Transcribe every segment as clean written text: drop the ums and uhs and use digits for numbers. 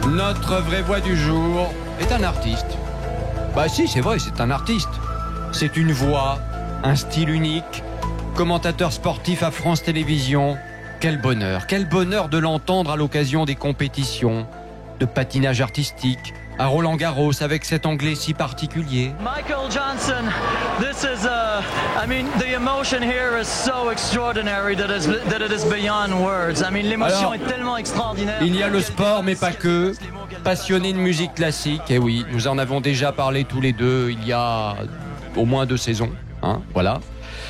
Notre vraie voix du jour est un artiste. Bah si, c'est vrai, c'est un artiste. C'est une voix, un style unique. Commentateur sportif à France Télévisions. Quel bonheur de l'entendre à l'occasion des compétitions de patinage artistique, à Roland-Garros avec cet anglais si particulier. Michael Johnson, this is the emotion here is so extraordinary that it is beyond words. L'émotion est tellement extraordinaire. Il y a le sport, mais pas que. Passionné de musique classique, et oui, nous en avons déjà parlé tous les deux il y a au moins 2 saisons, voilà.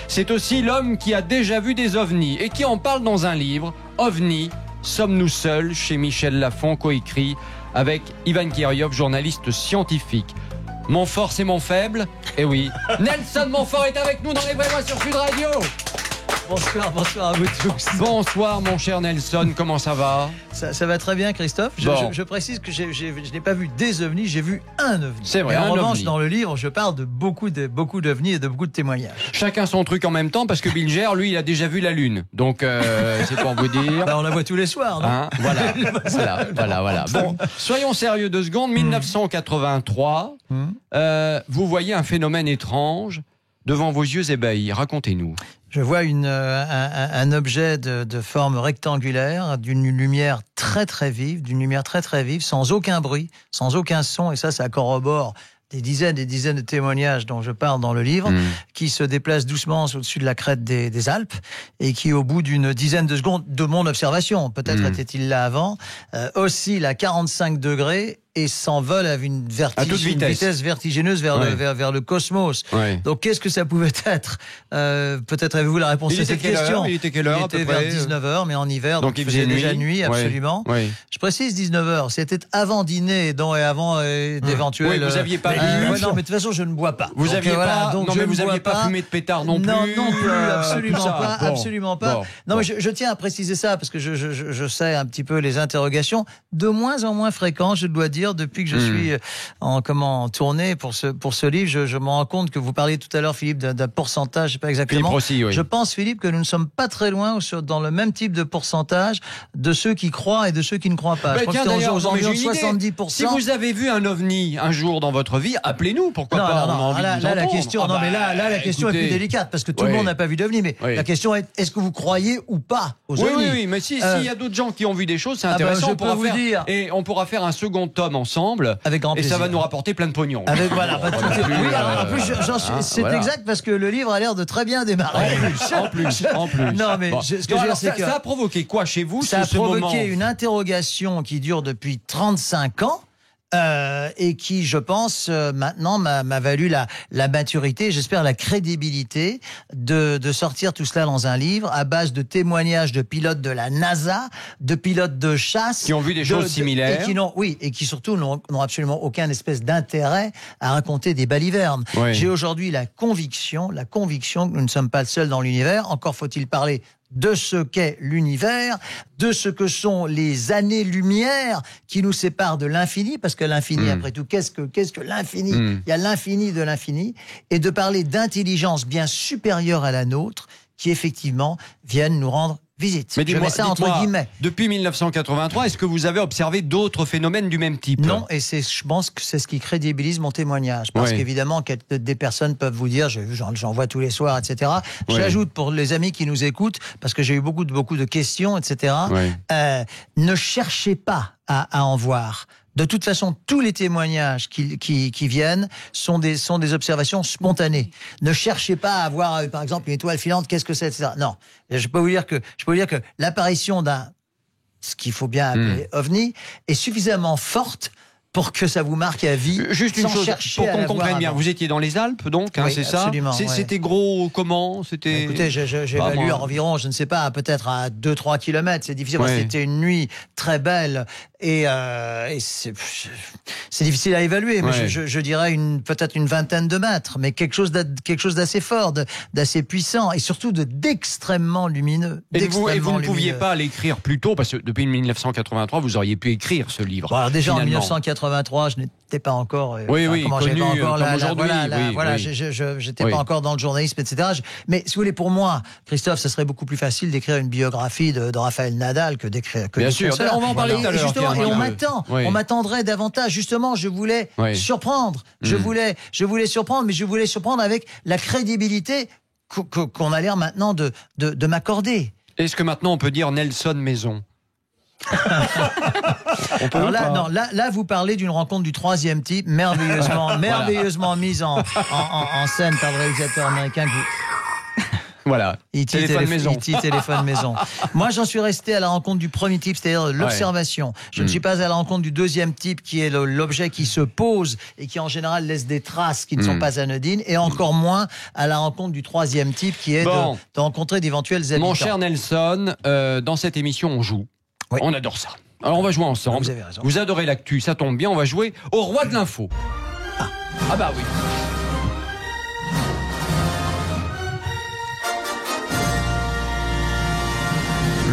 C'est aussi l'homme qui a déjà vu des ovnis et qui en parle dans un livre, OVNI, Sommes-nous seuls, chez Michel Lafon, coécrit avec Ivan Kiriov, journaliste scientifique. Mon fort, c'est mon faible. Eh oui, Nelson Montfort est avec nous dans Les Vrais Voix sur Sud Radio. Bonsoir à vous tous. Bonsoir mon cher Nelson, comment ça va? Ça va très bien Christophe. Je précise que je n'ai pas vu des ovnis, j'ai vu un ovni. C'est vrai, en revanche, ovni. dans le livre, je parle de beaucoup d'ovnis et de beaucoup de témoignages. Chacun son truc en même temps, parce que Bilger, lui, il a déjà vu la Lune. Donc, c'est pour vous dire... On la voit tous les soirs, non? Voilà. Bon, soyons sérieux 2 secondes. 1983, vous voyez un phénomène étrange devant vos yeux ébahis. Racontez-nous. Je vois un objet de forme rectangulaire, d'une lumière très très vive, sans aucun bruit, sans aucun son, et ça corrobore des dizaines et dizaines de témoignages dont je parle dans le livre, qui se déplacent doucement au-dessus de la crête des Alpes, et qui, au bout d'une dizaine de secondes de mon observation, peut-être était-il là avant, oscille à 45 degrés, et s'envole à une vitesse vertigineuse vers le cosmos. Ouais. Donc, qu'est-ce que ça pouvait être? Peut-être avez-vous la réponse à cette question. Il était quelle heure? Il était vers 19h, mais en hiver, donc il faisait déjà nuit, absolument. Ouais. Je précise 19h, c'était avant dîner et avant d'éventuels... Oui, vous n'aviez pas bu. Non, mais de toute façon, je ne bois pas. Vous n'aviez pas fumé de pétard non plus. Non plus, absolument pas. Non, mais je tiens à préciser ça, parce que je sais un petit peu les interrogations, de moins en moins fréquentes, je dois dire, depuis que je suis en tournée pour ce livre. Je me rends compte que vous parliez tout à l'heure, Philippe, d'un pourcentage, je sais pas exactement. Philippe aussi, oui. Je pense, Philippe, que nous ne sommes pas très loin dans le même type de pourcentage de ceux qui croient et de ceux qui ne croient pas. Je crois que c'est aux environs de 70%. Si vous avez vu un ovni un jour dans votre vie, appelez-nous, pourquoi pas. La question, la question est plus délicate, parce que tout le monde n'a pas vu d'ovni, mais la question est ce que vous croyez ou pas aux ovnis? Oui, mais s'il y a d'autres gens qui ont vu des choses, c'est intéressant. On pourra faire un second tome ensemble, avec grand plaisir. Et ça va nous rapporter plein de pognon. C'est exact, parce que le livre a l'air de très bien démarrer. En plus. Non, mais ce que je veux dire, c'est que ça a provoqué quoi chez vous? Ça a provoqué une interrogation qui dure depuis 35 ans. Et qui, je pense, maintenant m'a valu la maturité, j'espère la crédibilité de sortir tout cela dans un livre à base de témoignages de pilotes de la NASA, de pilotes de chasse, qui ont vu des choses similaires, et qui surtout n'ont absolument aucun espèce d'intérêt à raconter des balivernes. Oui. J'ai aujourd'hui la conviction que nous ne sommes pas seuls dans l'univers. Encore faut-il parler de ce qu'est l'univers, de ce que sont les années-lumière qui nous séparent de l'infini, parce que l'infini, après tout, qu'est-ce que l'infini? Il y a l'infini de l'infini, et de parler d'intelligence bien supérieure à la nôtre, qui effectivement viennent nous rendre visite. Mais je mets ça entre guillemets. Depuis 1983, est-ce que vous avez observé d'autres phénomènes du même type? Non, et je pense que c'est ce qui crédibilise mon témoignage. Parce qu'évidemment, des personnes peuvent vous dire, j'en vois tous les soirs, etc. J'ajoute pour les amis qui nous écoutent, parce que j'ai eu beaucoup de questions, etc. Ne cherchez pas à en voir. De toute façon, tous les témoignages qui viennent sont des observations spontanées. Ne cherchez pas à voir, par exemple, une étoile filante, qu'est-ce que c'est, etc. Non. Je peux vous dire que l'apparition ce qu'il faut bien appeler ovni, est suffisamment forte pour que ça vous marque à vie. Juste une chose, pour qu'on comprenne bien, vous étiez dans les Alpes, donc, c'est ça? Absolument. C'était gros, comment? Écoutez, j'évalue environ, je ne sais pas, peut-être à 2-3 kilomètres. C'est difficile, parce que c'était une nuit très belle, et c'est difficile à évaluer, mais je dirais peut-être une vingtaine de mètres, mais quelque chose d'assez fort, d'assez puissant, et surtout d'extrêmement lumineux. Et vous ne pouviez pas l'écrire plus tôt, parce que depuis 1983, vous auriez pu écrire ce livre. Bon, alors déjà, finalement, en 1983, je j'étais pas encore, connu j'étais pas encore dans le journalisme, etc. Mais si vous voulez, pour moi, Christophe, ce serait beaucoup plus facile d'écrire une biographie de Raphaël Nadal que d'écrire. Bien sûr, on va en parler tout à l'heure. Justement, et on m'attendrait davantage. Justement, je voulais surprendre. Je voulais surprendre, mais je voulais surprendre avec la crédibilité qu'on a l'air maintenant de m'accorder. Est-ce que maintenant on peut dire Nelson Maison? Alors là, vous parlez d'une rencontre du troisième type, merveilleusement mise en scène par le réalisateur américain. Voilà. Téléphone maison. Moi, j'en suis resté à la rencontre du premier type, c'est-à-dire l'observation. Je ne suis pas à la rencontre du deuxième type, qui est l'objet qui se pose et qui, en général, laisse des traces qui ne sont pas anodines, et encore moins à la rencontre du troisième type, qui est de rencontrer d'éventuels habitants. Mon cher Nelson, dans cette émission, on joue. Oui. On adore ça. Alors, on va jouer ensemble. Vous avez raison. Vous adorez l'actu, ça tombe bien. On va jouer au roi de l'info. Ah bah oui.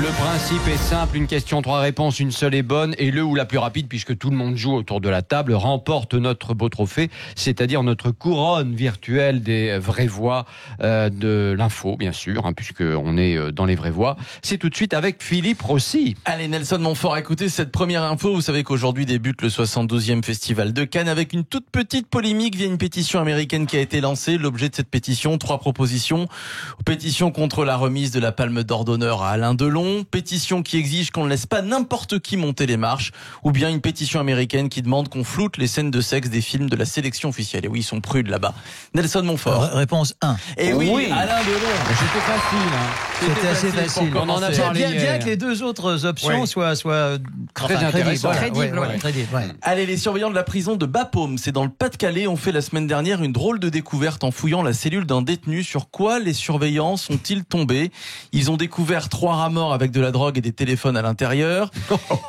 Le principe est simple, une question, 3 réponses, une seule est bonne, et le ou la plus rapide, puisque tout le monde joue autour de la table, remporte notre beau trophée, c'est-à-dire notre couronne virtuelle des vraies voix de l'info, bien sûr, puisqu'on est dans les vraies voix. C'est tout de suite avec Philippe Rossi. Allez, Nelson Montfort, écoutez cette première info. Vous savez qu'aujourd'hui débute le 72e Festival de Cannes avec une toute petite polémique via une pétition américaine qui a été lancée. L'objet de cette pétition, 3 propositions. Pétition contre la remise de la Palme d'Or d'honneur à Alain Delon. Pétition qui exige qu'on ne laisse pas n'importe qui monter les marches, ou bien une pétition américaine qui demande qu'on floute les scènes de sexe des films de la sélection officielle. Et oui, ils sont prudes là-bas. Nelson Montfort. Réponse 1. Et oui, Alain Delon. C'était facile. C'était assez facile. On en a parlé bien que les deux autres options soient très intéressantes. Crédibles. Allez, les surveillants de la prison de Bapaume, c'est dans le Pas-de-Calais, ont fait la semaine dernière une drôle de découverte en fouillant la cellule d'un détenu. Sur quoi les surveillants sont-ils tombés? Ils ont découvert 3 rats morts avec de la drogue et des téléphones à l'intérieur.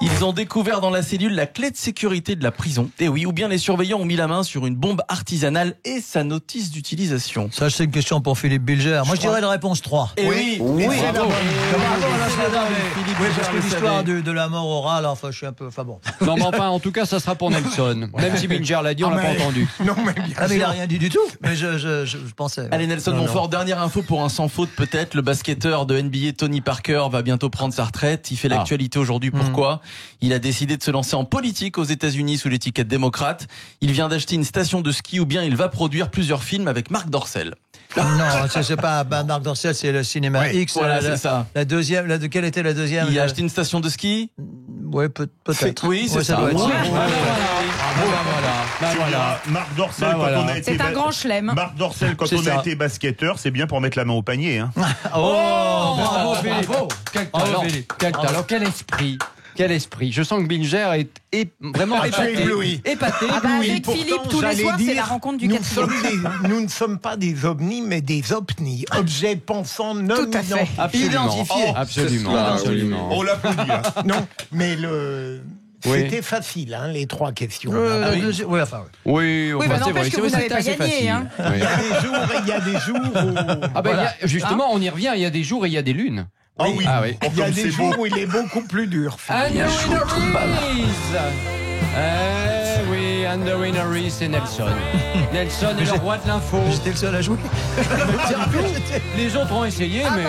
Ils ont découvert dans la cellule la clé de sécurité de la prison. Et oui, ou bien les surveillants ont mis la main sur une bombe artisanale et sa notice d'utilisation. Ça, c'est une question pour Philippe Bilger. Moi, je dirais la réponse 3. Et oui. Parce que l'histoire de la mort orale, enfin, je suis un peu... Enfin bon. Non, mais enfin, en tout cas, ça sera pour Nelson. Même si Bilger l'a dit, on l'a pas entendu. Non, mais bien sûr. Mais il n'a rien dit du tout. Mais je pensais. Allez, Nelson Montfort, dernière info pour un sans faute peut-être. Le basketteur de NBA Tony Parker va bientôt prendre sa retraite. Il fait l'actualité aujourd'hui. Pourquoi? Il a décidé de se lancer en politique aux États-Unis sous l'étiquette démocrate. Il vient d'acheter une station de ski, ou bien il va produire plusieurs films avec Marc Dorcel. Non, c'est pas Marc Dorcel, c'est le cinéma X. Voilà, c'est ça. La deuxième, quelle était la deuxième? Il a acheté une station de ski? Ouais, peut-être. Oui, c'est ça. Voilà. Marc Dorcel, quand on a été... C'est un grand chelem. Marc Dorcel, quand on a été basketteur, c'est bien pour mettre la main au panier. Hein. Bravo, Philippe. Quel talent, quel esprit. Quel esprit. Je sens que Bilger est vraiment épaté. Avec Philippe, tous les soirs, c'est la rencontre du quatrième. Nous ne sommes pas des ovnis, mais des opnis. Objets pensants non identifiés. Absolument. On l'applaudit là. Non, mais c'était facile, hein, les 3 questions. Oui, c'est vrai, que vous n'avez pas gagné. Hein. Il y a des jours où... justement, on y revient, il y a des jours et il y a des lunes. Oui. Il y a des jours où il est beaucoup plus dur. Under Winner Is, c'est Nelson. Nelson est le roi de l'info. J'étais le seul à jouer. Les autres ont essayé, mais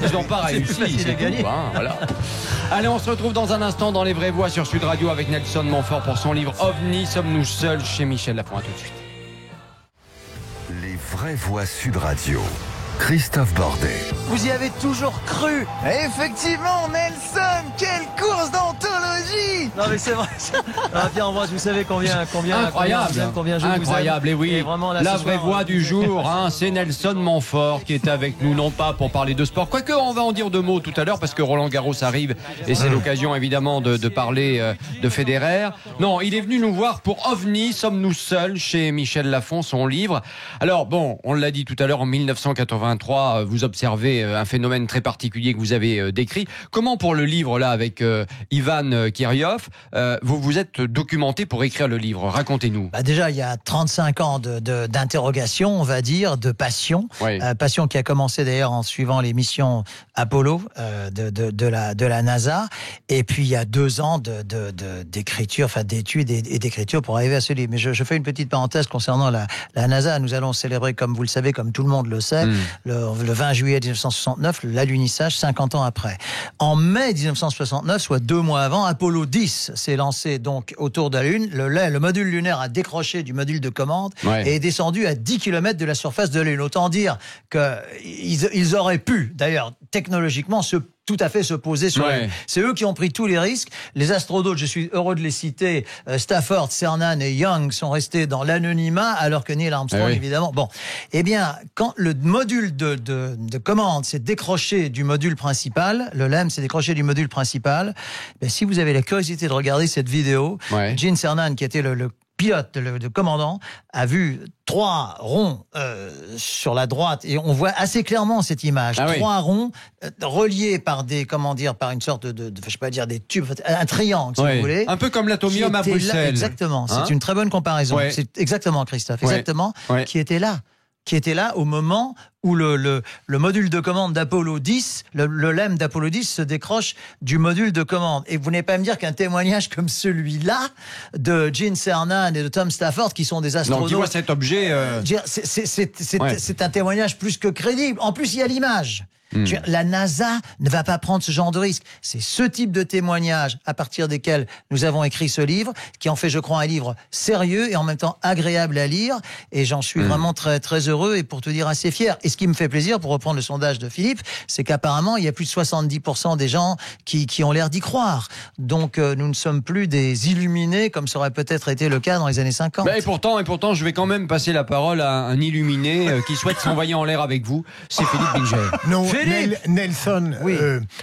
ils n'ont pas réussi. C'est gagné. Voilà. Allez, on se retrouve dans un instant dans Les Vraies Voix sur Sud Radio avec Nelson Montfort pour son livre OVNI, sommes-nous seuls, chez Michel Lafon. À tout de suite. Les Vraies Voix Sud Radio. Christophe Bordet. Vous y avez toujours cru. Et effectivement, Nelson, quelle course d'anthologie. Non mais c'est vrai. Pierre Ambroise, vous savez combien incroyable. Et oui, la vraie voix du jour, c'est Nelson Montfort qui est avec nous, non pas pour parler de sport, quoique on va en dire 2 mots tout à l'heure parce que Roland Garros arrive et c'est l'occasion évidemment de parler de Federer. Non, il est venu nous voir pour OVNI, sommes-nous seuls, chez Michel Lafon, son livre. Alors bon, on l'a dit tout à l'heure, en 1980 83, vous observez un phénomène très particulier que vous avez décrit. Comment pour le livre là avec Ivan Kirillov, vous vous êtes documenté pour écrire le livre? Racontez-nous. Déjà, il y a 35 ans d'interrogation, on va dire, de passion. Oui. Passion qui a commencé d'ailleurs en suivant les missions Apollo de la NASA. Et puis il y a 2 ans d'écriture, enfin d'études et d'écriture pour arriver à ce livre. Mais je fais une petite parenthèse concernant la NASA. Nous allons célébrer, comme vous le savez, comme tout le monde le sait, le 20 juillet 1969, l'alunissage 50 ans après. En mai 1969, soit 2 mois avant, Apollo 10 s'est lancé donc autour de la Lune. Le module lunaire a décroché du module de commande et est descendu à 10 km de la surface de la Lune. Autant dire qu'ils auraient pu, d'ailleurs, technologiquement, tout à fait se poser sur la Lune. C'est eux qui ont pris tous les risques. Les astronautes, je suis heureux de les citer, Stafford, Cernan et Young sont restés dans l'anonymat, alors que Neil Armstrong, évidemment. Bon, eh bien, quand le module de commande s'est décroché du module principal, le LEM s'est décroché du module principal, si vous avez la curiosité de regarder cette vidéo, Gene Cernan, qui était le pilote, le commandant, a vu 3 ronds sur la droite et on voit assez clairement cette image. 3 ronds reliés par par une sorte de je sais pas dire des tubes, un triangle si vous voulez. Un peu comme l'atomium à Bruxelles. Exactement. C'est une très bonne comparaison. C'est exactement, Christophe. Exactement. Qui était là au moment où le module de commande d'Apollo 10, le LEM d'Apollo 10 se décroche du module de commande. Et vous n'allez pas me dire qu'un témoignage comme celui-là de Gene Cernan et de Tom Stafford, qui sont des astronautes... Donc, tu vois cet objet... C'est un témoignage plus que crédible. En plus, il y a l'image. La NASA ne va pas prendre ce genre de risque. C'est ce type de témoignage à partir desquels nous avons écrit ce livre, qui en fait, je crois, un livre sérieux et en même temps agréable à lire. Et j'en suis vraiment très, très heureux et pour te dire assez fier. Et ce qui me fait plaisir, pour reprendre le sondage de Philippe, c'est qu'apparemment, il y a plus de 70% des gens qui ont l'air d'y croire. Donc, nous ne sommes plus des illuminés comme ça aurait peut-être été le cas dans les années 50. Et pourtant, je vais quand même passer la parole à un illuminé qui souhaite s'envoyer en l'air avec vous. C'est Philippe Bilger. Non. Nelson,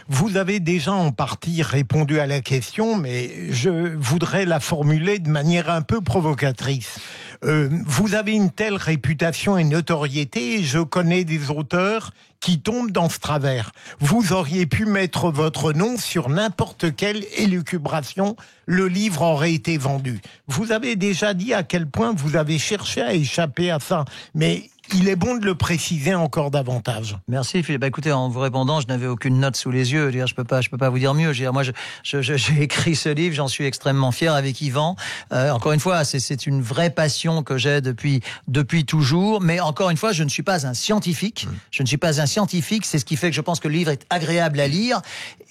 vous avez déjà en partie répondu à la question, mais je voudrais la formuler de manière un peu provocatrice. Vous avez une telle réputation et notoriété, et je connais des auteurs qui tombent dans ce travers. Vous auriez pu mettre votre nom sur n'importe quelle élucubration, le livre aurait été vendu. Vous avez déjà dit à quel point vous avez cherché à échapper à ça, mais il est bon de le préciser encore davantage. Merci Philippe. Écoutez, en vous répondant, je n'avais aucune note sous les yeux. Je peux pas vous dire mieux. Moi, j'ai écrit ce livre, j'en suis extrêmement fier avec Yvan. Encore une fois, c'est une vraie passion que j'ai depuis toujours. Mais encore une fois, je ne suis pas un scientifique. Je ne suis pas un scientifique. C'est ce qui fait que je pense que le livre est agréable à lire.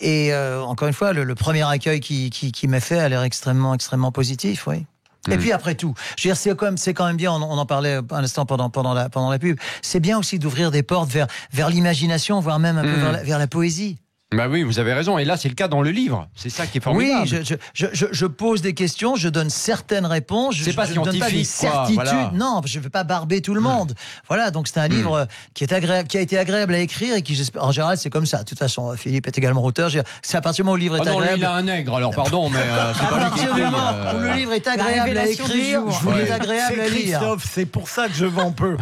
Et encore une fois, le premier accueil qui m'est fait a l'air extrêmement positif. Oui. Et puis après tout, je veux dire, c'est quand même bien, on en parlait un instant pendant la pub, c'est bien aussi d'ouvrir des portes vers l'imagination, voire même un peu vers la poésie. Bah oui, vous avez raison. Et là, c'est le cas dans le livre. C'est ça qui est formidable. Oui, je pose des questions, je donne certaines réponses. C'est pas scientifique, donne pas des certitudes. Voilà. Non, je ne veux pas barber tout le monde. Voilà, donc c'est un livre qui a été agréable à écrire et qui, j'espère, en général, c'est comme ça. De toute façon, Philippe est également auteur. C'est à partir du moment où le livre est agréable. Non, lui, il a un nègre, alors pardon, mais c'est pas lui qui écrit. Où le livre est agréable à écrire, il est agréable à lire. Christophe, c'est pour ça que je vends peu.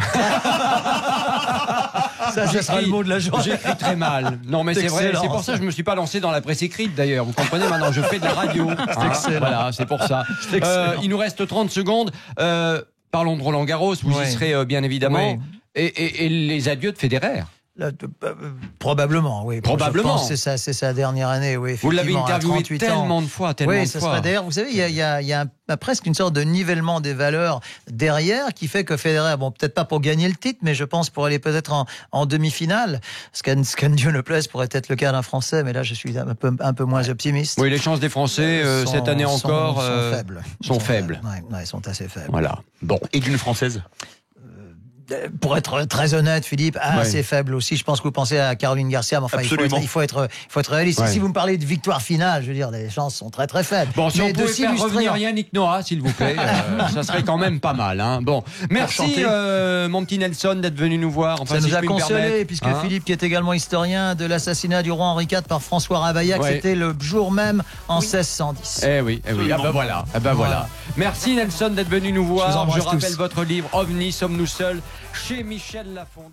Ça sera le mot de la journée. J'écris très mal. Non, mais c'est vrai. C'est pour ça que je me suis pas lancé dans la presse écrite d'ailleurs. Vous comprenez, maintenant je fais de la radio. Voilà, c'est pour ça. Il nous reste 30 secondes. Parlons de Roland Garros. Vous y serez bien évidemment. Et les adieux de Federer. Probablement, oui. Probablement. C'est sa dernière année, oui. Vous l'avez interviewé tellement de fois, Oui, ça serait d'ailleurs, vous savez, il y a presque une sorte de nivellement des valeurs derrière qui fait que Federer, bon, peut-être pas pour gagner le titre, mais je pense pour aller peut-être en demi-finale. Ce qu'à Dieu ne plaise pourrait être le cas d'un Français, mais là, je suis un peu moins optimiste. Oui, les chances des Français, cette année encore, sont faibles. Sont faibles. Ouais, sont assez faibles. Voilà. Bon. Et d'une Française? Pour être très honnête, Philippe, assez faible aussi. Je pense que vous pensez à Caroline Garcia, mais enfin, il faut être réaliste. Si vous me parlez de victoire finale, je veux dire, les chances sont très faibles. Bon, si on pouvait faire revenir Yannick Noah, s'il vous plaît, ça serait quand même pas mal. Hein. Bon, merci mon petit Nelson d'être venu nous voir. Enfin, ça nous a consolé, puisque Philippe, qui est également historien de l'assassinat du roi Henri IV par François Ravaillac, c'était le jour même en 1610. Eh oui. Ah ben voilà. Merci Nelson d'être venu nous voir. Je rappelle votre livre OVNI, sommes-nous seuls, chez Michel Lafon.